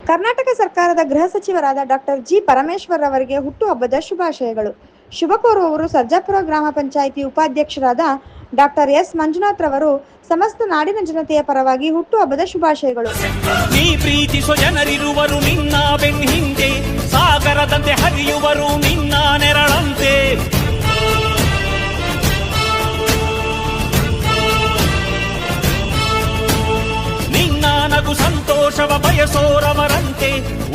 ಕರ್ನಾಟಕ ಸರ್ಕಾರದ ಗೃಹ ಸಚಿವರಾದ ಡಾಕ್ಟರ್ ಜಿ ಪರಮೇಶ್ವರ್ ಅವರಿಗೆ ಹುಟ್ಟುಹಬ್ಬದ ಶುಭಾಶಯಗಳು. ಶುಭ ಕೋರುವವರು ಸರ್ಜಾಪುರ ಗ್ರಾಮ ಪಂಚಾಯಿತಿ ಉಪಾಧ್ಯಕ್ಷರಾದ ಡಾಕ್ಟರ್ ಎಸ್ ಮಂಜುನಾಥ್ ರವರು. ಸಮಸ್ತ ನಾಡಿನ ಜನತೆಯ ಪರವಾಗಿ ಹುಟ್ಟುಹಬ್ಬದ ಶುಭಾಶಯಗಳು. ನೀ ಪ್ರೀತಿಸುವ ಜನರಿರುವರು ನಿನ್ನ ಬೆನ್ನಿಂದೆ, ಸಾಗರದಂತೆ ಹರಿಯುವರು ನಿನ್ನ ನೆರಳಂತೆ. ನಿನ್ನ ನಗು ಸಂತೋಷವ ಬಯಸೋರವರಂತೆ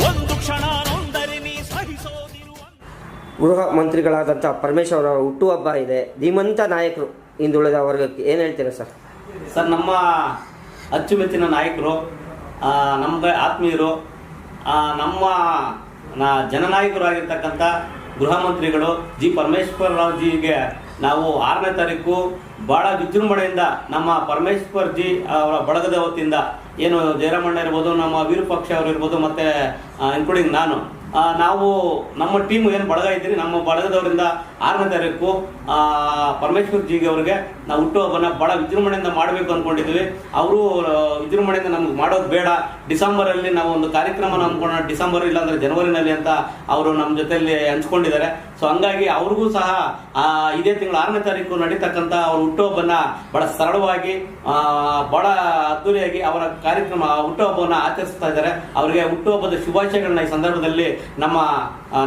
ಒಂದು ಕ್ಷಣ ನೊಂದರೆ ನೀ ಸಹಿಸೋದಿರುವ. ಗೃಹ ಮಂತ್ರಿಗಳಾದಂಥ ಪರಮೇಶ್ವರ್ ಅವರ ಹುಟ್ಟುಹಬ್ಬ ಇದೆ. ಧೀಮಂತ ನಾಯಕರು ಹಿಂದುಳಿದ ವರ್ಗಕ್ಕೆ ಏನು ಹೇಳ್ತೀರಾ ಸರ್? ಸರ್, ನಮ್ಮ ಅಚ್ಚುಮೆಚ್ಚಿನ ನಾಯಕರು, ನಮಗೆ ಆತ್ಮೀಯರು, ನಮ್ಮ ಜನನಾಯಕರು ಆಗಿರ್ತಕ್ಕಂಥ ಗೃಹ ಮಂತ್ರಿಗಳು ಜಿ ಪರಮೇಶ್ವರ್ ರಾವ್ ಜಿಗೆ ನಾವು 6ನೇ ತಾರೀಕು ಭಾಳ ವಿಜೃಂಭಣೆಯಿಂದ ನಮ್ಮ ಪರಮೇಶ್ವರ್ ಜಿ ಅವರ ಬಳಗದ ವತಿಯಿಂದ ಏನು ಜಯರಾಮಣ್ಣ ಇರ್ಬೋದು, ನಮ್ಮ ವಿರೂಪಾಕ್ಷ ಅವರು ಇರ್ಬೋದು, ಮತ್ತು ಇನ್ಕ್ಲೂಡಿಂಗ್ ನಾವು ನಮ್ಮ ಟೀಮು ಏನು ಬಳಗ ಇದ್ದೀರಿ, ನಮ್ಮ ಬಳಗದವರಿಂದ 6ನೇ ತಾರೀಕು ಪರಮೇಶ್ವರ್ ಜಿಗೆ ಅವರಿಗೆ ನಾವು ಹುಟ್ಟುಹಬ್ಬನ ಭಾಳ ವಿಜೃಂಭಣೆಯಿಂದ ಮಾಡಬೇಕು ಅಂದ್ಕೊಂಡಿದ್ವಿ. ಅವರು ವಿಜೃಂಭಣೆಯಿಂದ ನಮ್ಗೆ ಮಾಡೋದು ಬೇಡ, ಡಿಸೆಂಬರಲ್ಲಿ ನಾವು ಒಂದು ಕಾರ್ಯಕ್ರಮ ಅಂದ್ಕೊಳ್ಳೋಣ, ಡಿಸೆಂಬರ್ ಇಲ್ಲಾಂದರೆ ಜನವರಿನಲ್ಲಿ ಅಂತ ಅವರು ನಮ್ಮ ಜೊತೆಯಲ್ಲಿ ಹಂಚ್ಕೊಂಡಿದ್ದಾರೆ. ಸೊ ಹಂಗಾಗಿ ಅವ್ರಿಗೂ ಸಹ ಇದೇ ತಿಂಗಳು 6ನೇ ತಾರೀಕು ನಡೀತಕ್ಕಂಥ ಅವ್ರ ಹುಟ್ಟುಹಬ್ಬನ ಭಾಳ ಸರಳವಾಗಿ ಭಾಳ ಅದ್ದೂರಿಯಾಗಿ ಅವರ ಕಾರ್ಯಕ್ರಮ ಹುಟ್ಟುಹಬ್ಬವನ್ನು ಆಚರಿಸ್ತಾ ಇದ್ದಾರೆ. ಅವರಿಗೆ ಹುಟ್ಟುಹಬ್ಬದ ಶುಭಾಶಯಗಳನ್ನ ಈ ಸಂದರ್ಭದಲ್ಲಿ ನಮ್ಮ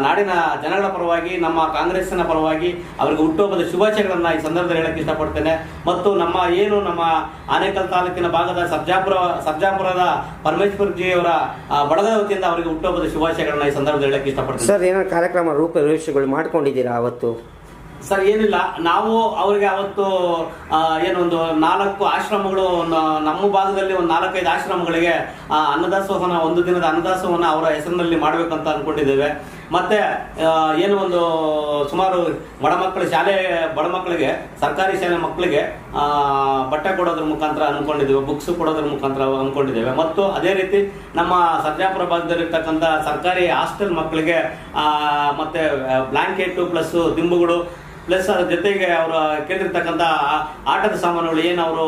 ನಾಡಿನ ಜನಗಳ ಪರವಾಗಿ, ನಮ್ಮ ಕಾಂಗ್ರೆಸ್ಸಿನ ಪರವಾಗಿ ಅವರಿಗೆ ಹುಟ್ಟುಹಬ್ಬದ ಶುಭಾಶಯಗಳನ್ನ ಈ ಸಂದರ್ಭದಲ್ಲಿ ಹೇಳಕ್ಕೆ ಇಷ್ಟಪಡ್ತೇನೆ. ಮತ್ತು ನಮ್ಮ ಆನೇಕಲ್ ತಾಲೂಕಿನ ಭಾಗದ ಸರ್ಜಾಪುರದ ಪರಮೇಶ್ವರ್ ಜಿ ಅವರ ಬಳಗದ ವತಿಯಿಂದ ಅವರಿಗೆ ಹುಟ್ಟುಹಬ್ಬದ ಶುಭಾಶಯಗಳನ್ನ ಈ ಸಂದರ್ಭದಲ್ಲಿ ಹೇಳಕ್ಕೆ ಇಷ್ಟಪಡ್ತೇನೆ. ಸರ್, ಏನೋ ಕಾರ್ಯಕ್ರಮ ರೂಪರೇಷೆಗಳು ಮಾಡ್ಕೊಂಡಿದ್ದೀರಾ ಅವತ್ತು? ಸರ್, ಏನಿಲ್ಲ, ನಾವು ಅವರಿಗೆ ಅವತ್ತು ಏನೊಂದು 4 ಆಶ್ರಮಗಳು, ನಮ್ಮ ಭಾಗದಲ್ಲಿ ಒಂದು 4-5 ಆಶ್ರಮಗಳಿಗೆ ಅನ್ನದಾಸೋಹನ, ಒಂದು ದಿನದ ಅನ್ನದಾಸೋಹನ ಅವರ ಹೆಸರಿನಲ್ಲಿ ಮಾಡಬೇಕಂತ ಅಂದ್ಕೊಂಡಿದ್ದೇವೆ. ಮತ್ತೆ ಒಂದು ಸುಮಾರು ಬಡ ಮಕ್ಕಳಿಗೆ ಸರ್ಕಾರಿ ಶಾಲೆ ಮಕ್ಕಳಿಗೆ ಬಟ್ಟೆ ಕೊಡೋದ್ರ ಮುಖಾಂತರ ಅಂದ್ಕೊಂಡಿದ್ದೇವೆ, ಬುಕ್ಸ್ ಕೊಡೋದ್ರ ಮುಖಾಂತರ ಅಂದ್ಕೊಂಡಿದ್ದೇವೆ. ಮತ್ತು ಅದೇ ರೀತಿ ನಮ್ಮ ಸರ್ಜಾಪುರ ಭಾಗದಲ್ಲಿರ್ತಕ್ಕಂಥ ಸರ್ಕಾರಿ ಹಾಸ್ಟೆಲ್ ಮಕ್ಕಳಿಗೆ ಮತ್ತೆ ಬ್ಲಾಂಕೆಟ್ ಪ್ಲಸ್ ದಿಂಬುಗಳು ಪ್ಲಸ್ ಅದ್ರ ಜೊತೆಗೆ ಅವರು ಕೇಳಿರ್ತಕ್ಕಂಥ ಆಟದ ಸಾಮಾನುಗಳು, ಏನು ಅವರು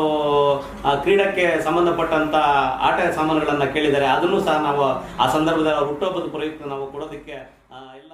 ಕ್ರೀಡಕ್ಕೆ ಸಂಬಂಧಪಟ್ಟಂತ ಆಟ ಸಾಮಾನುಗಳನ್ನ ಕೇಳಿದ್ದಾರೆ, ಅದನ್ನು ಸಹ ನಾವು ಆ ಸಂದರ್ಭದಲ್ಲಿ ಹುಟ್ಟುಹಬ್ಬದ ಪ್ರಯುಕ್ತ ನಾವು ಕೊಡೋದಕ್ಕೆ ಎಲ್ಲ